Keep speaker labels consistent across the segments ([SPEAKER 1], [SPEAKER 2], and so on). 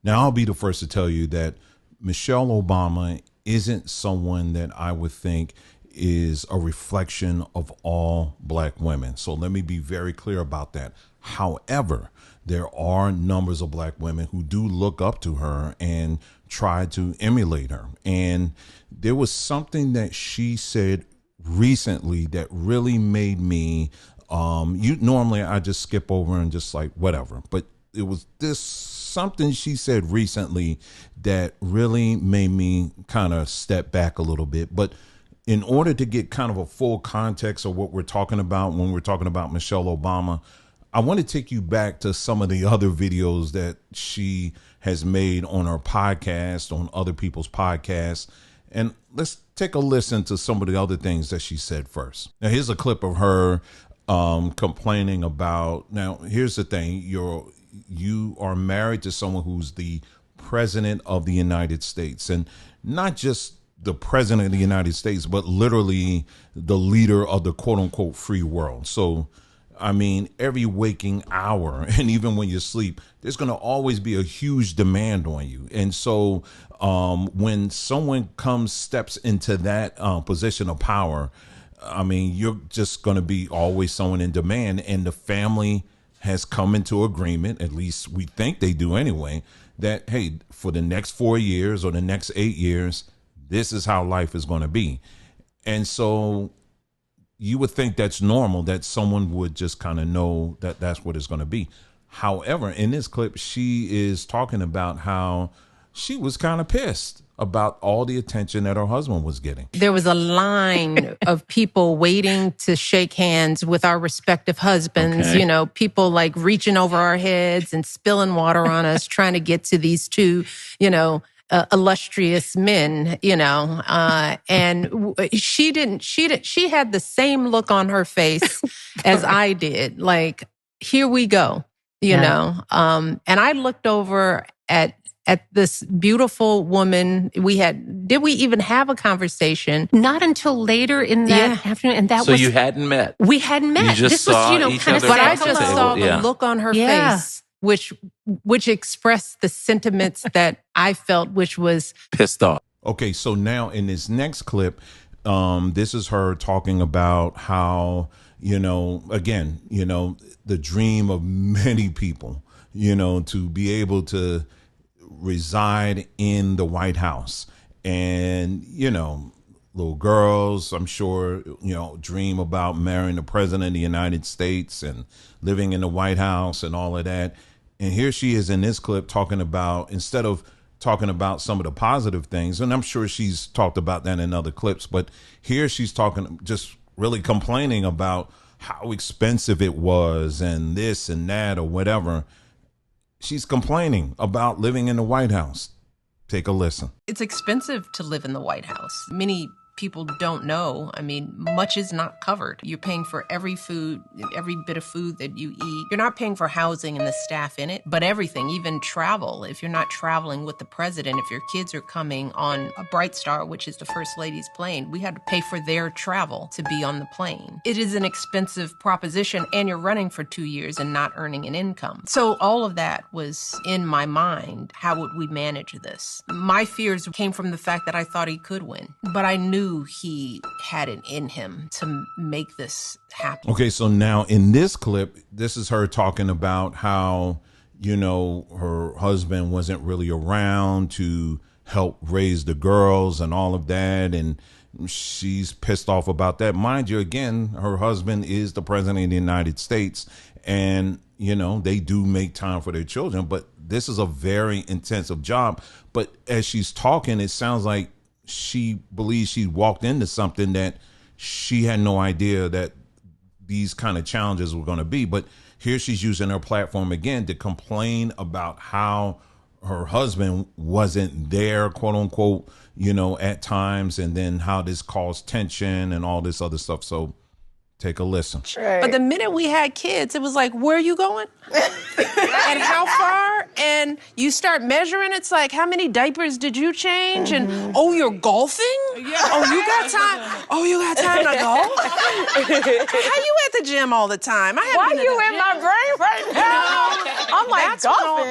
[SPEAKER 1] Now, I'll be the first to tell you that Michelle Obama isn't someone that I would think is a reflection of all black women. So let me be very clear about that. However, there are numbers of black women who do look up to her and try to emulate her. And there was something that she said recently that really made me, normally I just skip over and just like whatever, but it was this something she said recently that really made me kind of step back a little bit. But in order to get kind of a full context of what we're talking about when we're talking about Michelle Obama, I want to take you back to some of the other videos that she has made on her podcast, on other people's podcasts. And let's take a listen to some of the other things that she said first. Now, here's a clip of her complaining about, now, here's the thing. You are married to someone who's the president of the United States, and not just the president of the United States, but literally the leader of the quote unquote free world. So, I mean, every waking hour and even when you sleep, there's going to always be a huge demand on you. And so when someone steps into that position of power, I mean, you're just going to be always someone in demand. And the family has come into agreement, at least we think they do anyway, that, hey, for the next 4 years or the next 8 years, this is how life is going to be. And so you would think that's normal, that someone would just kind of know that that's what it's going to be. However, in this clip, she is talking about how she was kind of pissed about all the attention that her husband was getting.
[SPEAKER 2] There was a line of people waiting to shake hands with our respective husbands,
[SPEAKER 3] Okay.
[SPEAKER 2] you know, people like reaching over our heads and spilling water on us, trying to get to these two, you know, illustrious men, you know, and she had the same look on her face as I did. Like, here we go, you know? And I looked over at this beautiful woman. Did we even have a conversation?
[SPEAKER 4] Not until later in that afternoon. And that
[SPEAKER 3] So you hadn't met?
[SPEAKER 4] We hadn't met.
[SPEAKER 3] You just
[SPEAKER 4] this
[SPEAKER 3] saw
[SPEAKER 4] was, you know,
[SPEAKER 3] each
[SPEAKER 4] kind of
[SPEAKER 3] other
[SPEAKER 2] But I
[SPEAKER 3] at the
[SPEAKER 2] just
[SPEAKER 3] table.
[SPEAKER 2] saw the
[SPEAKER 3] Yeah.
[SPEAKER 2] look on her
[SPEAKER 4] Yeah.
[SPEAKER 2] face, which expressed the sentiments that I felt, which was
[SPEAKER 3] Pissed off.
[SPEAKER 1] Okay, so now in this next clip, this is her talking about how, you know, again, you know, the dream of many people, you know, to be able to reside in the White House. And, you know, little girls, I'm sure, you know, dream about marrying the president of the United States and living in the White House and all of that. And here she is in this clip talking about, instead of talking about some of the positive things, and I'm sure she's talked about that in other clips, but here she's talking, just really complaining about how expensive it was and this and that or whatever. She's complaining about living in the White House. Take a listen.
[SPEAKER 2] it's expensive to live in the White House. Many people don't know. I mean, much is not covered. You're paying for every bit of food that you eat. You're not paying for housing and the staff in it, but everything, even travel. If you're not traveling with the president, if your kids are coming on a Bright Star, which is the First Lady's plane, we had to pay for their travel to be on the plane. It is an expensive proposition, and you're running for 2 years and not earning an income. So all of that was in my mind. How would we manage this? My fears came from the fact that I thought he could win, but I knew he had it in him to make this happen.
[SPEAKER 1] Okay, so now in this clip, this is her talking about how, you know, her husband wasn't really around to help raise the girls and all of that, and she's pissed off about that. Mind you, again, her husband is the president of the United States, and, you know, they do make time for their children, but this is a very intensive job. But as she's talking, it sounds like she believes she walked into something that she had no idea that these kind of challenges were going to be. But here she's using her platform again to complain about how her husband wasn't there, quote unquote, you know, at times, and then how this caused tension and all this other stuff. So Take a listen.
[SPEAKER 3] Right.
[SPEAKER 2] But the minute we had kids, it was like, where are you going? And how far? And you start measuring, it's like, how many diapers did you change? And, oh, you're golfing? Oh, you got time? Oh, you got time to golf? How you at the gym all the time?
[SPEAKER 3] Why you in my brain right now? I'm like,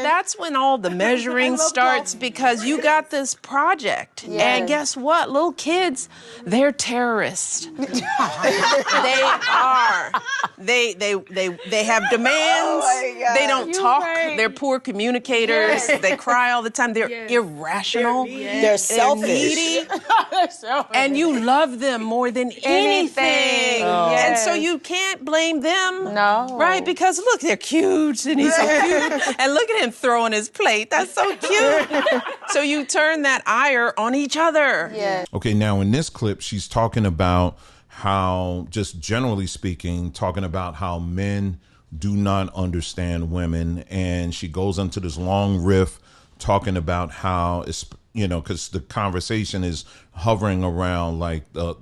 [SPEAKER 2] that's when all the measuring starts, because you got this project.
[SPEAKER 3] Yes.
[SPEAKER 2] And guess what? Little kids, they're terrorists. They are. They have demands.
[SPEAKER 3] Oh,
[SPEAKER 2] they don't talk. Right. They're poor communicators. Yes. They cry all the time. They're irrational.
[SPEAKER 3] They're selfish.
[SPEAKER 2] Needy. They're selfish. And you love them more than anything.
[SPEAKER 3] Oh.
[SPEAKER 2] Yes. And so you can't blame them.
[SPEAKER 3] No.
[SPEAKER 2] Right? Because look, they're cute and he's so cute. And look at him throwing his plate. That's so cute. So you turn that ire on each other.
[SPEAKER 3] Yes.
[SPEAKER 1] Okay, now in this clip, she's talking about how, just generally speaking, talking about how men do not understand women. And she goes into this long riff talking about how, it's, you know, because the conversation is hovering around like the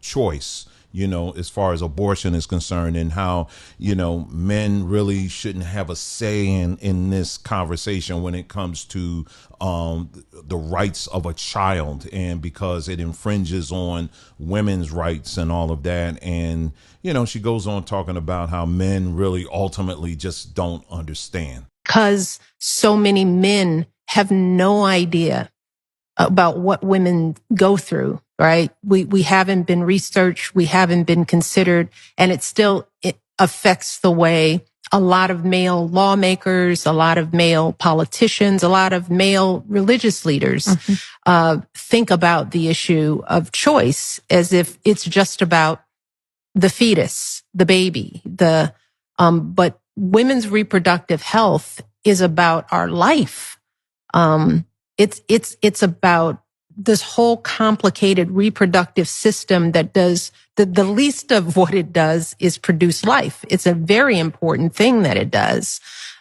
[SPEAKER 1] choice, you know, as far as abortion is concerned, and how, you know, men really shouldn't have a say in this conversation when it comes to the rights of a child, and because it infringes on women's rights and all of that. And, you know, she goes on talking about how men really ultimately just don't understand.
[SPEAKER 2] Because so many men have no idea about what women go through, right? We haven't been researched, we haven't been considered, and it affects the way a lot of male lawmakers, a lot of male politicians, a lot of male religious leaders think about the issue of choice as if it's just about the fetus, the baby, but women's reproductive health is about our life. It's about this whole complicated reproductive system that does the least of what it does is produce life. It's a very important thing that it does.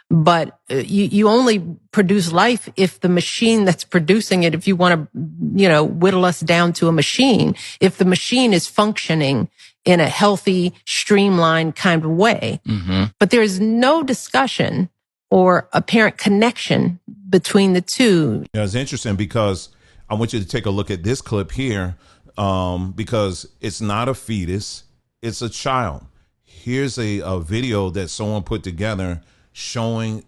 [SPEAKER 2] But you only produce life if the machine that's producing it, if you want to, you know, whittle us down to a machine, if the machine is functioning in a healthy, streamlined kind of way. Mm-hmm. But there is no discussion or apparent connection between the two.
[SPEAKER 1] Yeah, it's interesting because I want you to take a look at this clip here, because it's not a fetus, it's a child. Here's a video that someone put together showing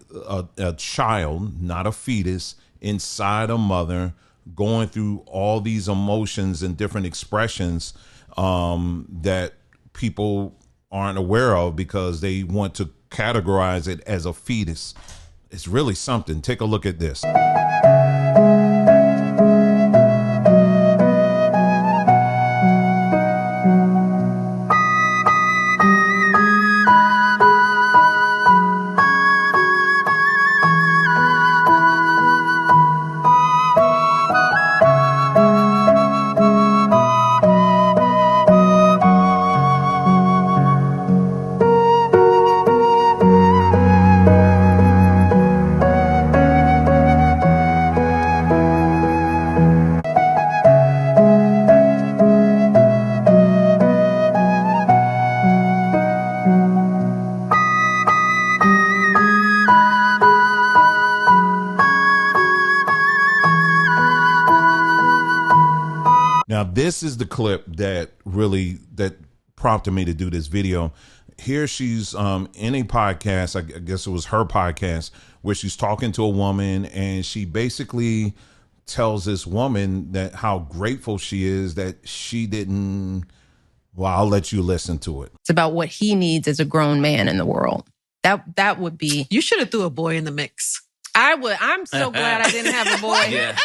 [SPEAKER 1] a child, not a fetus, inside a mother, going through all these emotions and different expressions that people aren't aware of because they want to categorize it as a fetus. It's really something. Take a look at this. Now, this is the clip that prompted me to do this video. Here she's in a podcast, I guess it was her podcast, where she's talking to a woman, and she basically tells this woman that how grateful she is that she didn't. Well, I'll let you listen to it.
[SPEAKER 2] It's about what he needs as a grown man in the world. That would be.
[SPEAKER 5] You should have threw a boy in the mix.
[SPEAKER 2] I would. I'm so glad I didn't have a boy.
[SPEAKER 5] Yeah.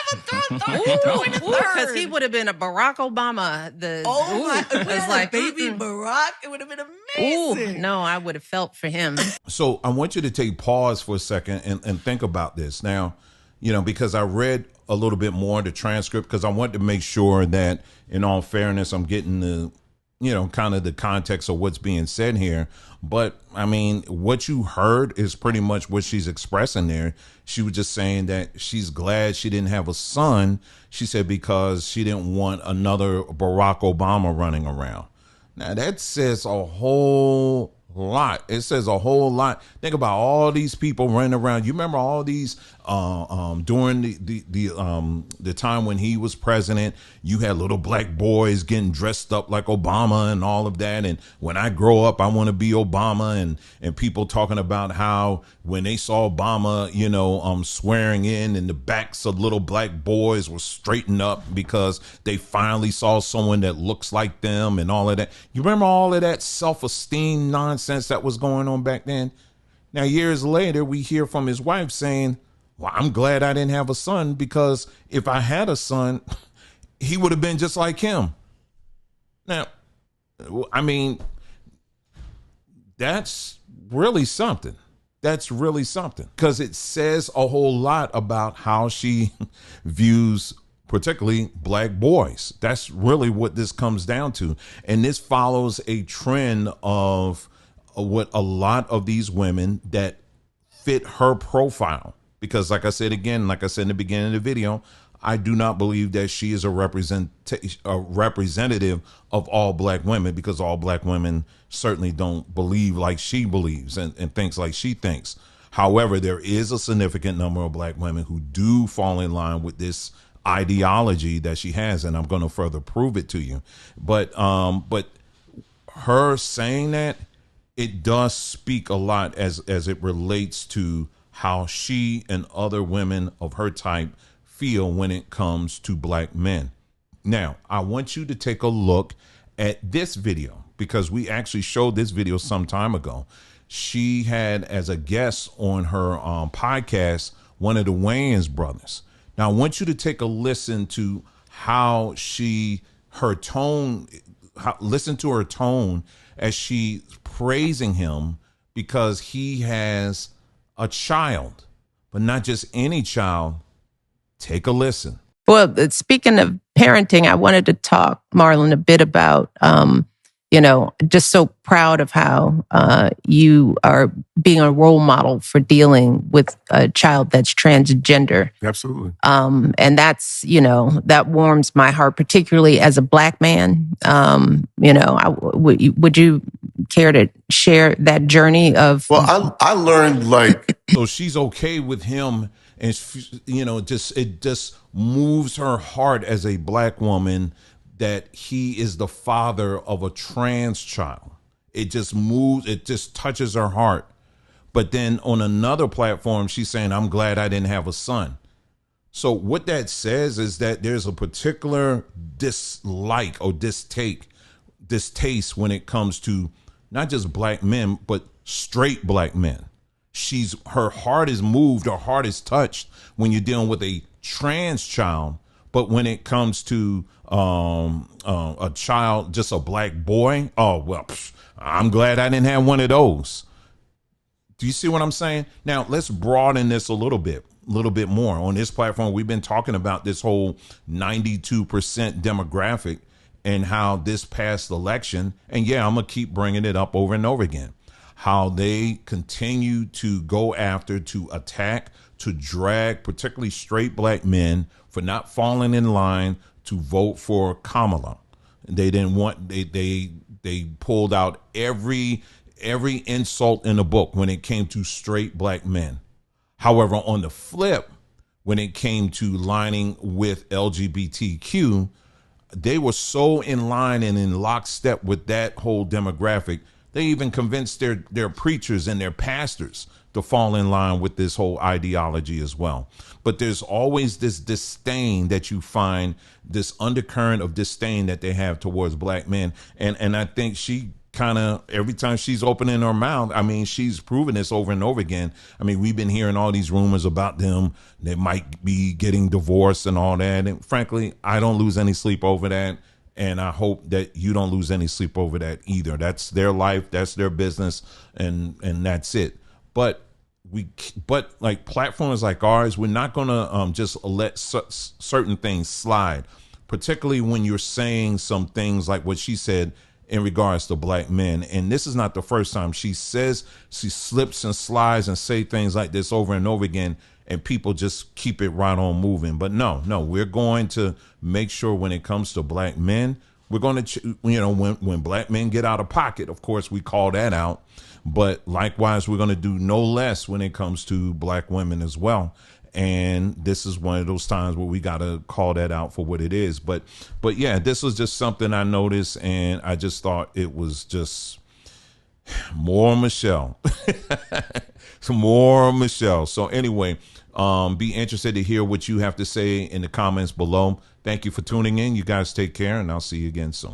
[SPEAKER 2] Because he would have been a Barack Obama.
[SPEAKER 5] It's like baby Barack. It would have been amazing.
[SPEAKER 2] Ooh, no, I would have felt for him.
[SPEAKER 1] So I want you to take pause for a second and think about this. Now, you know, because I read a little bit more of the transcript because I wanted to make sure that, in all fairness, I'm getting the, you know, kind of the context of what's being said here. But I mean, what you heard is pretty much what she's expressing there. She was just saying that she's glad she didn't have a son. She said because she didn't want another Barack Obama running around. Now that says a whole lot. It says a whole lot. Think about all these people running around. You remember all these during the time when he was president, you had little black boys getting dressed up like Obama and all of that. And when I grow up, I want to be Obama, and people talking about how when they saw Obama, swearing in, and the backs of little black boys were straightened up because they finally saw someone that looks like them and all of that. You remember all of that self-esteem nonsense that was going on back then? Now, years later, we hear from his wife saying, well, I'm glad I didn't have a son, because if I had a son, he would have been just like him. Now, I mean, that's really something. That's really something, because it says a whole lot about how she views particularly black boys. That's really what this comes down to. And this follows a trend of what a lot of these women that fit her profile. Because like I said in the beginning of the video, I do not believe that she is a representative of all black women, because all black women certainly don't believe like she believes and thinks like she thinks. However, there is a significant number of black women who do fall in line with this ideology that she has, and I'm going to further prove it to you. But her saying that, it does speak a lot as it relates to how she and other women of her type feel when it comes to black men. Now, I want you to take a look at this video, because we actually showed this video some time ago. She had as a guest on her podcast one of the Wayans brothers. Now, I want you to take a listen to how listen to her tone as she praising him, because he has a child, but not just any child. Take a listen.
[SPEAKER 2] Well, speaking of parenting, I wanted to talk, Marlon, a bit about, just so proud of how you are being a role model for dealing with a child that's transgender.
[SPEAKER 6] Absolutely.
[SPEAKER 2] And that's, that warms my heart, particularly as a black man. Would you care to share that journey of?
[SPEAKER 6] Well, I learned
[SPEAKER 1] so she's okay with him, and it just moves her heart as a black woman that he is the father of a trans child. It just touches her heart. But then on another platform, she's saying, I'm glad I didn't have a son. So what that says is that there's a particular dislike or distaste when it comes to not just black men, but straight black men. Her heart is moved, her heart is touched when you're dealing with a trans child. But when it comes to a child, just a black boy, I'm glad I didn't have one of those. Do you see what I'm saying? Now, let's broaden this a little bit more. On this platform, we've been talking about this whole 92% demographic and how this past election, and yeah, I'm going to keep bringing it up over and over again, how they continue to go after, to attack, to drag particularly straight black men for not falling in line to vote for Kamala. They didn't want, they pulled out every insult in the book when it came to straight black men. However, on the flip, when it came to lining with LGBTQ, they were so in line and in lockstep with that whole demographic. They even convinced their preachers and their pastors to fall in line with this whole ideology as well. But there's always this disdain that you find, this undercurrent of disdain that they have towards black men. And I think she kind of, every time she's opening her mouth, I mean, she's proven this over and over again. I mean, we've been hearing all these rumors about them that might be getting divorced and all that. And frankly, I don't lose any sleep over that. And I hope that you don't lose any sleep over that either. That's their life, that's their business, and that's it. But like platforms like ours, we're not going to just let certain things slide, particularly when you're saying some things like what she said in regards to black men. And this is not the first time she slips and slides and say things like this over and over again, and people just keep it right on moving. But no, we're going to make sure when it comes to black men, we're going to, when black men get out of pocket, of course, we call that out. But likewise, we're going to do no less when it comes to black women as well. And this is one of those times where we got to call that out for what it is. But yeah, this was just something I noticed, and I just thought it was just more Michelle. Some more Michelle. So anyway, be interested to hear what you have to say in the comments below. Thank you for tuning in. You guys take care, and I'll see you again soon.